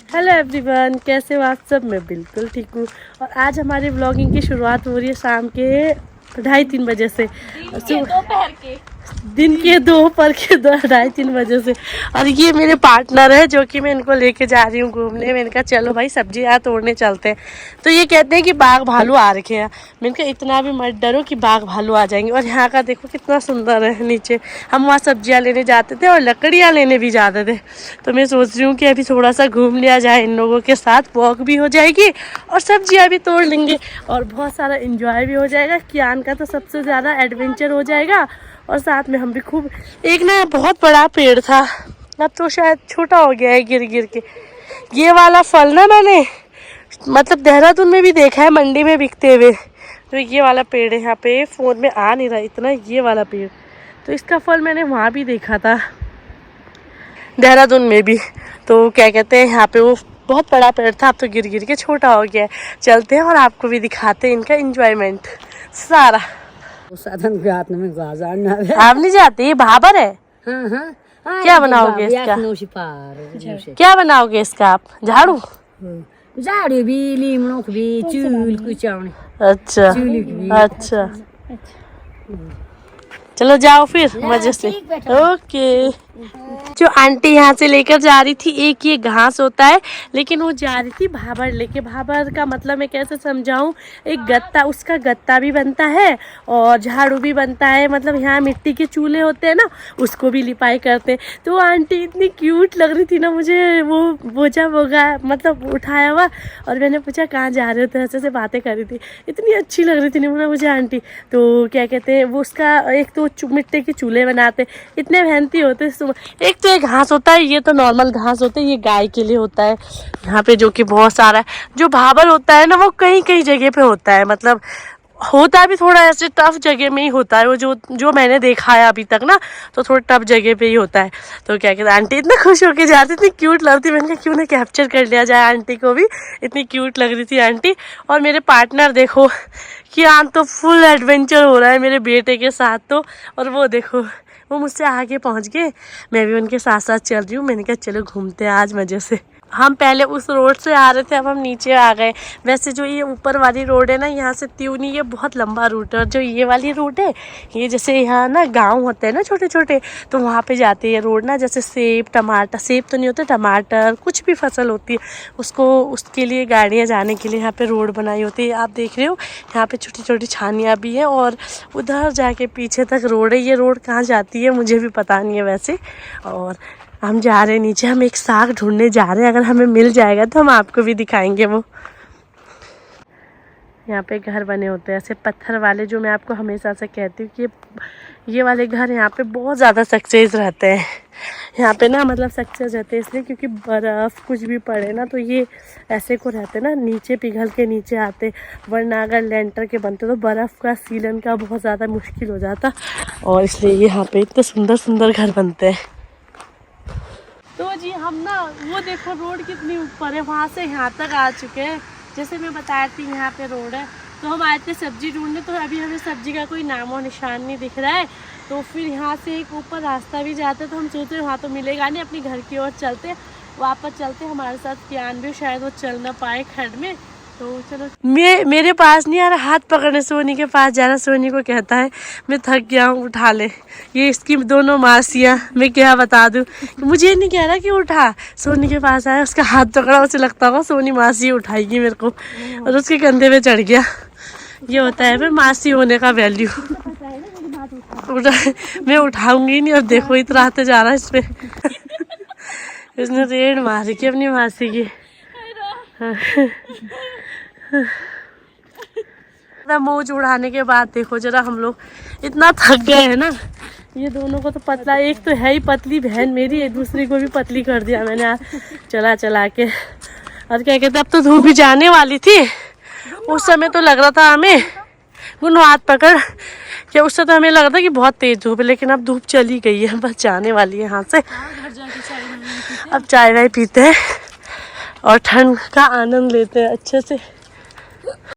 Hello everyone, कैसे हो आप सब। मैं बिल्कुल ठीक हूँ। और आज हमारी व्लॉगिंग की शुरुआत हो रही है शाम के 2:30-3 बजे से, दिन के दोपहर के 2:30-3 बजे से। और ये मेरे पार्टनर है जो कि मैं इनको लेके जा रही हूँ घूमने। मैंने कहा चलो भाई सब्जी यहाँ तोड़ने चलते हैं। तो ये कहते हैं कि बाघ भालू आ रखे हैं। मैंने कहा इतना भी मत डरो कि बाघ भालू आ जाएंगे। और यहाँ का देखो कितना सुंदर है नीचे। हम वहाँ सब्जियाँ लेने जाते थे और लकड़ियाँ लेने भी जाते थे। तो मैं सोच रही हूँ कि अभी थोड़ा सा घूम लिया जाए इन लोगों के साथ, वॉक भी हो जाएगी और सब्जियाँ भी तोड़ लेंगे और बहुत सारा इंजॉय भी हो जाएगा। कियान का तो सबसे ज़्यादा एडवेंचर हो जाएगा और साथ में हम भी खूब। एक ना बहुत बड़ा पेड़ था, अब तो शायद छोटा हो गया है गिर गिर के। ये वाला फल ना मैंने मतलब देहरादून में भी देखा है, मंडी में बिकते हुए। तो ये वाला पेड़ है, यहाँ पे फ़ोन में आ नहीं रहा इतना, ये वाला पेड़। तो इसका फल मैंने वहाँ भी देखा था देहरादून में भी। तो क्या कहते हैं, यहाँ पे वो बहुत बड़ा पेड़ था, अब तो गिर गिर के छोटा हो गया है। चलते हैं और आपको भी दिखाते हैं इनका एंजॉयमेंट सारा। साधन के हाथ में आप नहीं जाते, ये भाबर है। हाँ, क्या बनाओगे इसका? क्या बनाओगे इसका आप? झाड़ू? झाड़ू भी, लीमड़ों भी, चूल कुचावने। अच्छा अच्छा, चलो जाओ फिर मजे से। ओके। जो आंटी यहाँ से लेकर जा रही थी, एक ये घास होता है, लेकिन वो जा रही थी भाबर लेके। भाबर का मतलब मैं कैसे समझाऊं, एक गत्ता, उसका गत्ता भी बनता है और झाड़ू भी बनता है। मतलब यहाँ मिट्टी के चूल्हे होते हैं ना, उसको भी लिपाई करते हैं। तो वो आंटी इतनी क्यूट लग रही थी ना मुझे, वो बोझा बोगा मतलब उठाया हुआ। और मैंने पूछा कहाँ जा रहे हो, तो ऐसे से बातें कर रही थी। इतनी अच्छी लग रही थी ना मुझे आंटी। तो क्या कहते हैं, वो उसका एक तो मिट्टी के चूल्हे बनाते, इतने मेहनती होते। एक तो ये घास होता है, ये तो नॉर्मल घास होता है, ये गाय के लिए होता है यहाँ पे, जो कि बहुत सारा है। जो भाबर होता है ना, वो कहीं कहीं जगह पे होता है, मतलब होता भी थोड़ा ऐसे टफ जगह में ही होता है वो, जो मैंने देखा है अभी तक ना, तो थोड़ा टफ जगह पे ही होता है। तो क्या कहते हैं, आंटी इतना खुश होकर जाती, इतनी क्यूट लगती। मैंने कहा क्यों ना कैप्चर कर लिया जाए आंटी को भी, इतनी क्यूट लग रही थी आंटी। और मेरे पार्टनर देखो कि आज तो फुल एडवेंचर हो रहा है मेरे बेटे के साथ तो। और वो देखो वो मुझसे आगे पहुंच गए, मैं भी उनके साथ साथ चल रही हूँ। मैंने कहा चलो घूमते हैं आज मज़े से। हम पहले उस रोड से आ रहे थे, अब हम नीचे आ गए। वैसे जो ये ऊपर वाली रोड है ना, यहाँ से त्यूनी, ये बहुत लंबा रूट है। और जो ये वाली रोड है, ये जैसे यहाँ ना गांव होते हैं ना छोटे छोटे, तो वहाँ पे जाती है ये रोड ना। जैसे सेब टमाटर, सेब तो नहीं होते, टमाटर कुछ भी फसल होती है उसको, उसके लिए गाड़ियाँ जाने के लिए यहाँ पे रोड बनाई होती है। आप देख रहे हो यहाँ पे छोटी छोटी छानियाँ भी हैं और उधर जाके पीछे तक रोड है। ये रोड कहाँ जाती है मुझे भी पता नहीं है वैसे। और हम जा रहे हैं नीचे, हम एक साग ढूंढने जा रहे हैं, अगर हमें मिल जाएगा तो हम आपको भी दिखाएंगे। वो यहाँ पे घर बने होते हैं ऐसे पत्थर वाले, जो मैं आपको हमेशा से कहती हूँ कि ये वाले घर यहाँ पे बहुत ज़्यादा सक्सेस रहते हैं। यहाँ पे ना मतलब सक्सेस रहते हैं इसलिए क्योंकि बर्फ़ कुछ भी पड़े ना, तो ये ऐसे को रहते ना, नीचे पिघल के नीचे आते। वरना अगर लेंटर के बनते तो बर्फ़ का सीलन का बहुत ज़्यादा मुश्किल हो जाता। और इसलिए यहाँ पे इतने सुंदर सुंदर घर बनते हैं। तो जी हम ना, वो देखो रोड कितनी ऊपर है, वहाँ से यहाँ तक आ चुके हैं। जैसे मैं बताया थी यहाँ पे रोड है। तो हम आए थे सब्जी ढूंढने, तो अभी हमें सब्जी का कोई नाम और निशान नहीं दिख रहा है। तो फिर यहाँ से एक ऊपर रास्ता भी जाता है, तो हम सोचते वहाँ तो मिलेगा नहीं, अपनी घर की ओर चलते, वापस चलते। हमारे साथ कियान भी शायद वो चल ना पाए खड में, तो चलो। मेरे पास नहीं आ रहा हाथ पकड़ने, सोनी के पास जाना। सोनी को कहता है मैं थक गया हूँ, उठा ले। ये इसकी दोनों मासियाँ, मैं क्या बता दूँ, मुझे नहीं कह रहा कि उठा। सोनी के पास आया, उसका हाथ पकड़ा, उसे लगता होगा सोनी मासी उठाएगी मेरे को, और उसके कंधे पे चढ़ गया। ये होता है फिर मासी होने का वैल्यू। मैं उठाऊंगी नहीं। अब देखो इतराते जा रहा है इस पे। इसने रेड मारी की अपनी मासी की। मौज उड़ाने के बाद देखो जरा, हम लोग इतना थक गए हैं ना। ये दोनों को तो पतला, एक तो है ही पतली बहन मेरी, एक दूसरी को भी पतली कर दिया मैंने आज चला चला के। और क्या कहते, अब तो धूप भी जाने वाली थी। उस समय तो लग रहा था हमें, गुनो हाथ पकड़ के, उससे तो हमें लग रहा था कि बहुत तेज धूप है, लेकिन अब धूप चली गई है, बस जाने वाली है यहाँ से। अब चाय वाय पीते हैं और ठंड का आनंद लेते हैं अच्छे से।